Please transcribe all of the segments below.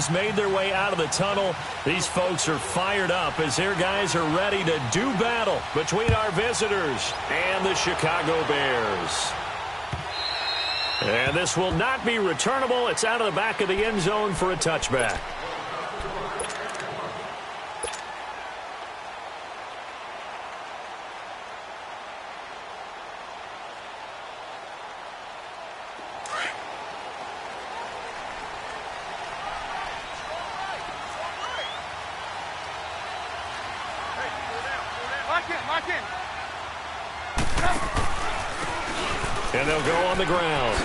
teams made their way out of the tunnel. These folks are fired up as their guys are ready to do battle between our visitors and the Chicago Bears. And this will not be returnable. It's out of the back of the end zone for a touchback. And they'll go on the ground.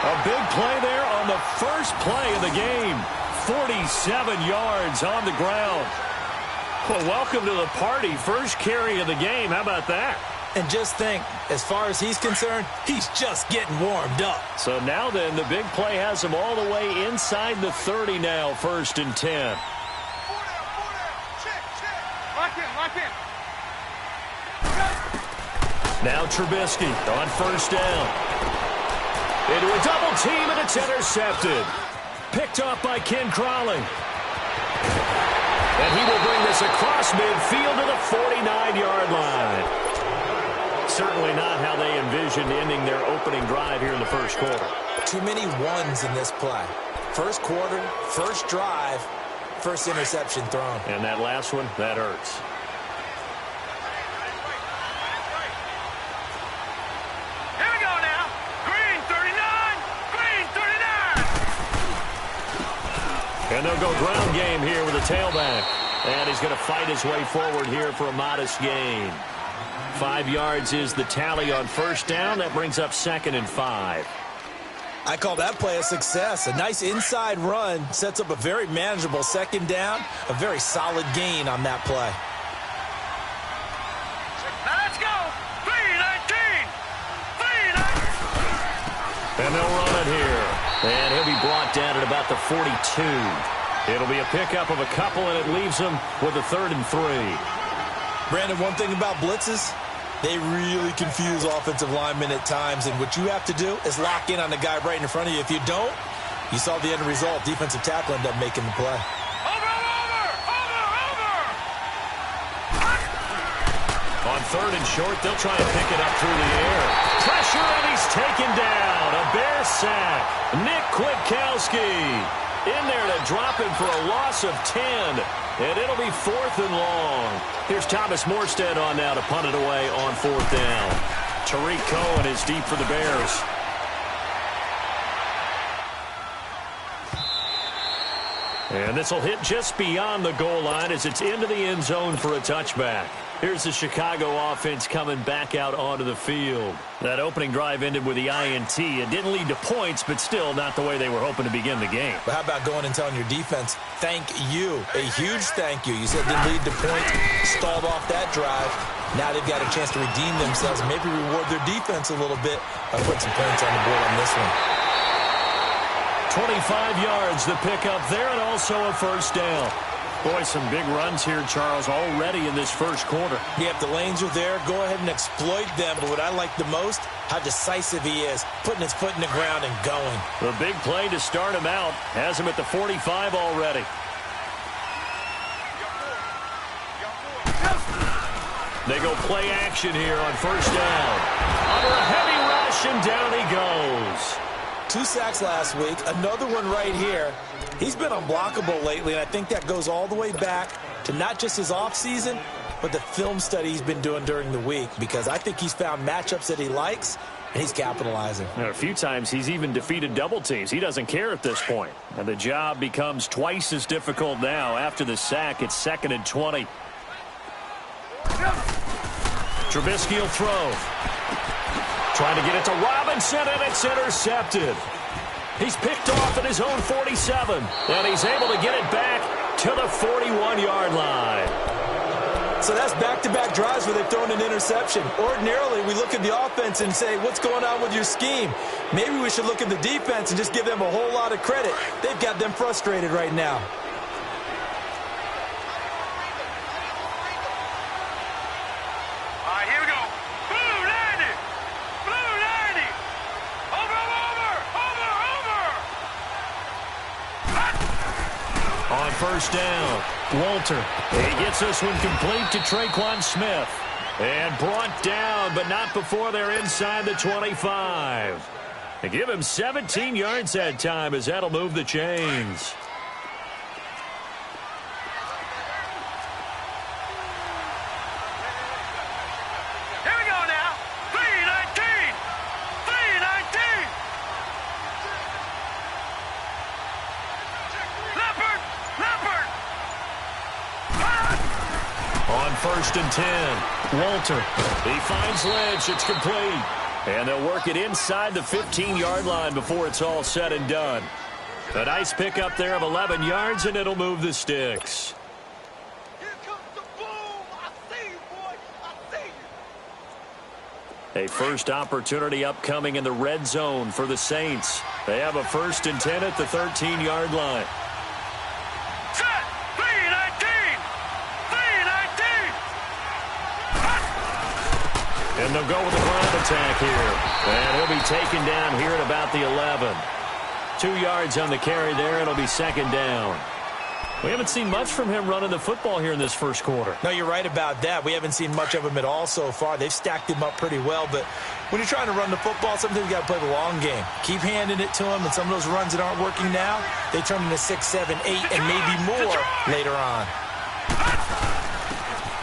A big play there on the first play of the game. 47 yards on the ground. Well, welcome to the party. First carry of the game. How about that? And just think, as far as he's concerned, he's just getting warmed up. So now then, the big play has him all the way inside the 30 now, 1st and 10. Now Trubisky on 1st down. Into a double team, and it's intercepted. Picked off by Ken Crawley. And he will bring this across midfield to the 49-yard line. Certainly not how they envisioned ending their opening drive here in the first quarter. Too many ones in this play. First quarter, first drive, first interception thrown. And that last one, that hurts. And they'll go ground game here with a tailback. And he's going to fight his way forward here for a modest gain. 5 yards is the tally on 1st down. That brings up 2nd and 5. I call that play a success. A nice inside run sets up a very manageable 2nd down. A very solid gain on that play. Now let's go. 3-19. 3-19. And they'll run it here. And he'll be brought down at about the 42. It'll be a pickup of a couple, and it leaves him with a 3rd and 3. Brandon, one thing about blitzes, they really confuse offensive linemen at times, and what you have to do is lock in on the guy right in front of you. If you don't, you saw the end result. Defensive tackle ended up making the play. On 3rd and short, they'll try and pick it up through the air. Pressure, and he's taken down. A Bear sack. Nick Kwiatkowski in there to drop him for a loss of 10. And it'll be 4th and long. Here's Thomas Morstead on now to punt it away on 4th down. Tariq Cohen is deep for the Bears. And this will hit just beyond the goal line as it's into the end zone for a touchback. Here's the Chicago offense coming back out onto the field. That opening drive ended with the INT. It didn't lead to points, but still not the way they were hoping to begin the game. But how about going and telling your defense, thank you, a huge thank you. You said it didn't lead to points, stalled off that drive. Now they've got a chance to redeem themselves and maybe reward their defense a little bit by putting some points on the board on this one. 25 yards the pickup there, and also a 1st down. Boy, some big runs here, Charles, already in this first quarter. Yeah, if the lanes are there, go ahead and exploit them. But what I like the most, how decisive he is, putting his foot in the ground and going. The big play to start him out has him at the 45 already. They go play action here on 1st down. Under a heavy rush, and down he goes. 2 sacks last week, another one right here. He's been unblockable lately, and I think that goes all the way back to not just his offseason, but the film study he's been doing during the week, because I think he's found matchups that he likes, and he's capitalizing. And a few times he's even defeated double teams. He doesn't care at this point. And the job becomes twice as difficult now. After the sack, it's 2nd and 20. Trubisky will throw. Trying to get it to Robinson, and it's intercepted. He's picked off at his own 47, and he's able to get it back to the 41-yard line. So that's back-to-back drives where they've thrown an interception. Ordinarily, we look at the offense and say, what's going on with your scheme? Maybe we should look at the defense and just give them a whole lot of credit. They've got them frustrated right now. All right, here we go. Boom! first down. Walter. He gets this one complete to Traquan Smith. And brought down, but not before they're inside the 25. They give him 17 yards that time as that'll move the chains. Here we go now. 3-19. 3-19. Leopard. Leopard. On first and 10, Walter. He finds Lynch. It's complete. And they'll work it inside the 15-yard line before it's all said and done. A nice pickup there of 11 yards, and it'll move the sticks. Here comes the boom. I see you, boy. I see you. A first opportunity upcoming in the red zone for the Saints. They have a first and 10 at the 13-yard line. Set. 3-19. 3-19. And they'll go with the ground attack here. And he'll be taken down here at about the 11. 2 yards on the carry there. It'll be second down. We haven't seen much from him running the football here in this first quarter. No, you're right about that. We haven't seen much of him at all so far. They've stacked him up pretty well, but when you're trying to run the football, sometimes you got to play the long game. Keep handing it to him, and some of those runs that aren't working now, they turn into 6, 7, 8, and maybe more later on.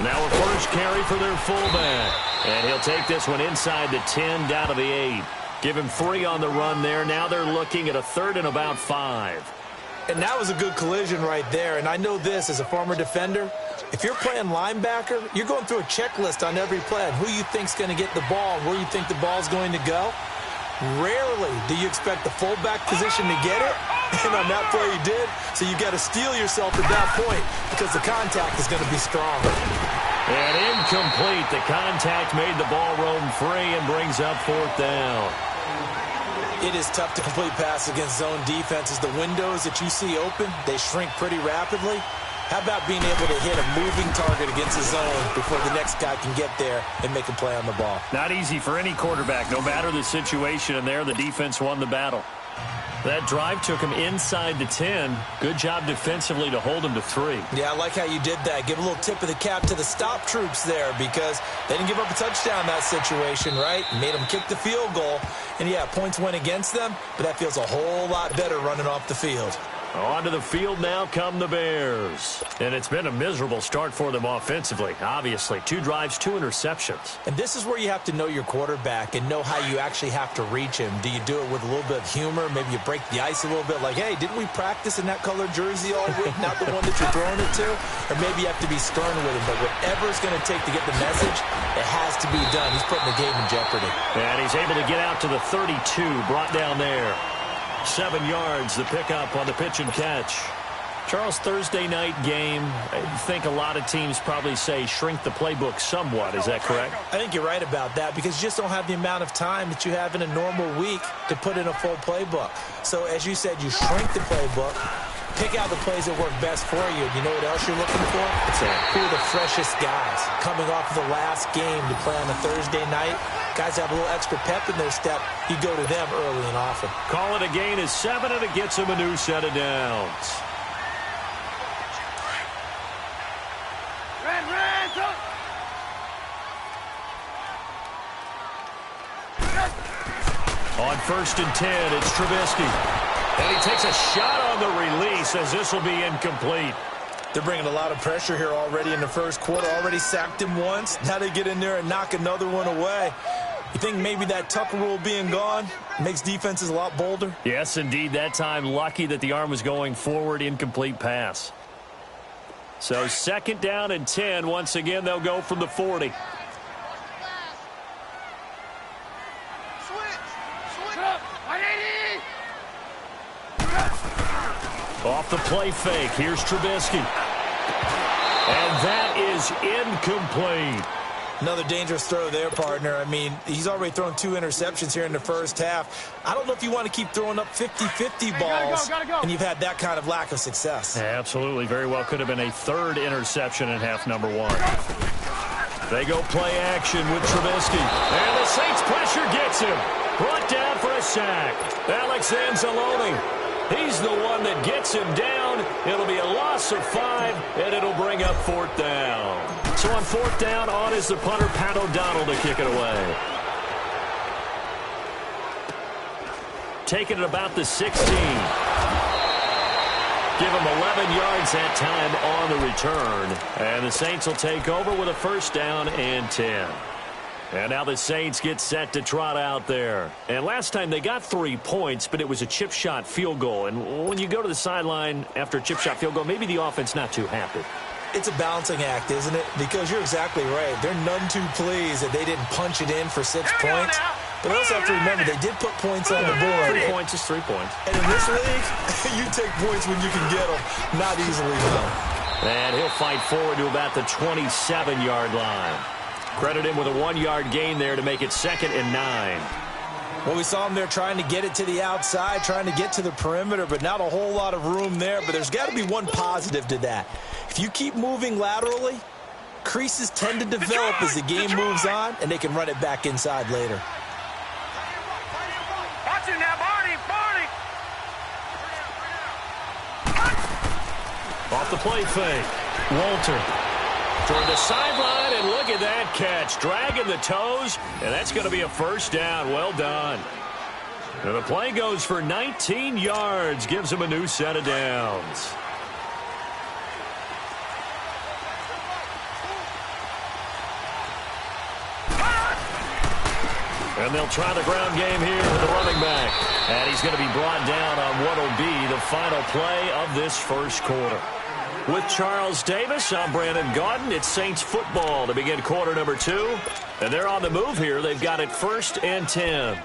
Now a first carry for their fullback. And he'll take this one inside the 10 down to the 8. Give him 3 on the run there. Now they're looking at a third and about 5. And that was a good collision right there. And I know this as a former defender. If you're playing linebacker, you're going through a checklist on every play on who you think's going to get the ball, where you think the ball's going to go. Rarely do you expect the fullback position to get it. And on that play he did. So you got to steel yourself at that point because the contact is going to be strong. And incomplete. The contact made the ball roam free and brings up fourth down. It is tough to complete passes against zone defenses. The windows that you see open, they shrink pretty rapidly. How about being able to hit a moving target against a zone before the next guy can get there and make a play on the ball? Not easy for any quarterback, no matter the situation. And there, the defense won the battle. That drive took him inside the 10. Good job defensively to hold him to 3. Yeah, I like how you did that. Give a little tip of the cap to the stop troops there because they didn't give up a touchdown in that situation, right? Made them kick the field goal. And, yeah, points went against them, but that feels a whole lot better running off the field. Onto the field now come the Bears. And it's been a miserable start for them offensively, obviously. 2 drives, 2 interceptions. And this is where you have to know your quarterback and know how you actually have to reach him. Do you do it with a little bit of humor? Maybe you break the ice a little bit like, hey, didn't we practice in that colored jersey all week, not the one that you're throwing it to? Or maybe you have to be stern with him. But whatever it's going to take to get the message, it has to be done. He's putting the game in jeopardy. And he's able to get out to the 32, brought down there. 7 yards, the pickup on the pitch and catch. Charles, Thursday night game, I think a lot of teams probably say shrink the playbook somewhat. Is that correct? I think you're right about that because you just don't have the amount of time that you have in a normal week to put in a full playbook. So as you said, you shrink the playbook, pick out the plays that work best for you. You know what else you're looking for? Who are the freshest guys coming off of the last game to play on a Thursday night? Guys have a little extra pep in their step. You go to them early and often. Call it a gain of 7, and it gets him a new set of downs. On first and 10, it's Trubisky. And he takes a shot on the release as this will be incomplete. They're bringing a lot of pressure here already in the first quarter. Already sacked him once. Now they get in there and knock another one away. You think maybe that Tucker rule being gone makes defenses a lot bolder? Yes, indeed. That time, lucky that the arm was going forward, incomplete pass. So second down and 10. Once again, they'll go from the 40. Off the play fake. Here's Trubisky. And that is incomplete. Another dangerous throw there, partner. I mean, he's already thrown 2 interceptions here in the first half. I don't know if you want to keep throwing up 50-50 balls, and you've had that kind of lack of success. Absolutely. Very well could have been a 3rd interception in half number 1. They go play action with Trubisky. And the Saints pressure gets him. Brought down for a sack. Alex Anzalone. He's the one that gets him down. It'll be a loss of 5, and it'll bring up 4th down. So on 4th down, on is the punter, Pat O'Donnell, to kick it away. Taking it about the 16. Give him 11 yards that time on the return. And the Saints will take over with a 1st down and 10. And now the Saints get set to trot out there. And last time they got 3 points, but it was a chip shot field goal. And when you go to the sideline after a chip shot field goal, maybe the offense not too happy. It's a balancing act, isn't it? Because you're exactly right. They're none too pleased that they didn't punch it in for 6 points. But also have to remember, they did put points on the board. 3 points is 3 points. And in this league, you take points when you can get them. Not easily done. And he'll fight forward to about the 27-yard line. Credit him with a 1-yard gain there to make it 2nd and 9. Well, we saw him there trying to get it to the outside, trying to get to the perimeter, but not a whole lot of room there. But there's got to be one positive to that. If you keep moving laterally, creases tend to develop as the game moves on, and they can run it back inside later. Watch it now, Barney! Off the play fake. Walter toward the sideline, and look at that catch. Dragging the toes, and that's going to be a 1st down. Well done. And the play goes for 19 yards. Gives him a new set of downs. And they'll try the ground game here with the running back. And he's going to be brought down on what will be the final play of this 1st quarter. With Charles Davis, I'm Brandon Gaudin. It's Saints football to begin quarter number 2. And they're on the move here. They've got it 1st and 10.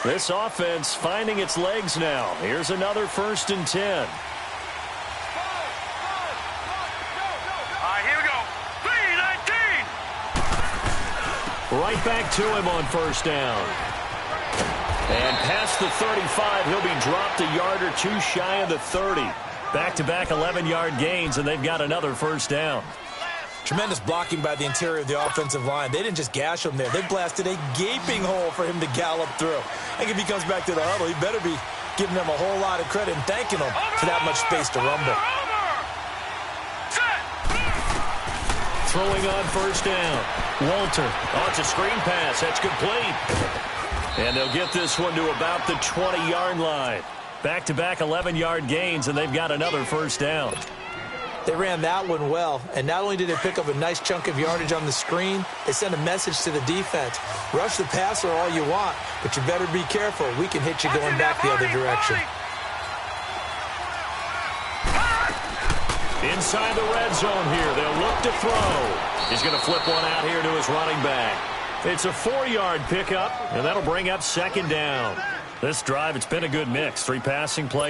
This offense finding its legs now. Here's another 1st and 10. All right, here we go. 3-19. Right back to him on 1st down. And past the 35, he'll be dropped a yard or 2 shy of the 30. Back-to-back 11-yard gains, and they've got another 1st down. Tremendous blocking by the interior of the offensive line. They didn't just gash him there. They blasted a gaping hole for him to gallop through. I think if he comes back to the huddle, he better be giving them a whole lot of credit and thanking them for that much space to rumble. Throwing on 1st down. Walter. Oh, it's a screen pass. That's complete. And they'll get this one to about the 20-yard line. Back-to-back 11-yard gains, and they've got another 1st down. They ran that one well, and not only did they pick up a nice chunk of yardage on the screen, they sent a message to the defense. Rush the passer all you want, but you better be careful. We can hit you going back the other direction. Inside the red zone here. They'll look to throw. He's going to flip one out here to his running back. It's a 4-yard pickup, and that'll bring up 2nd down. This drive, it's been a good mix. 3 passing plays.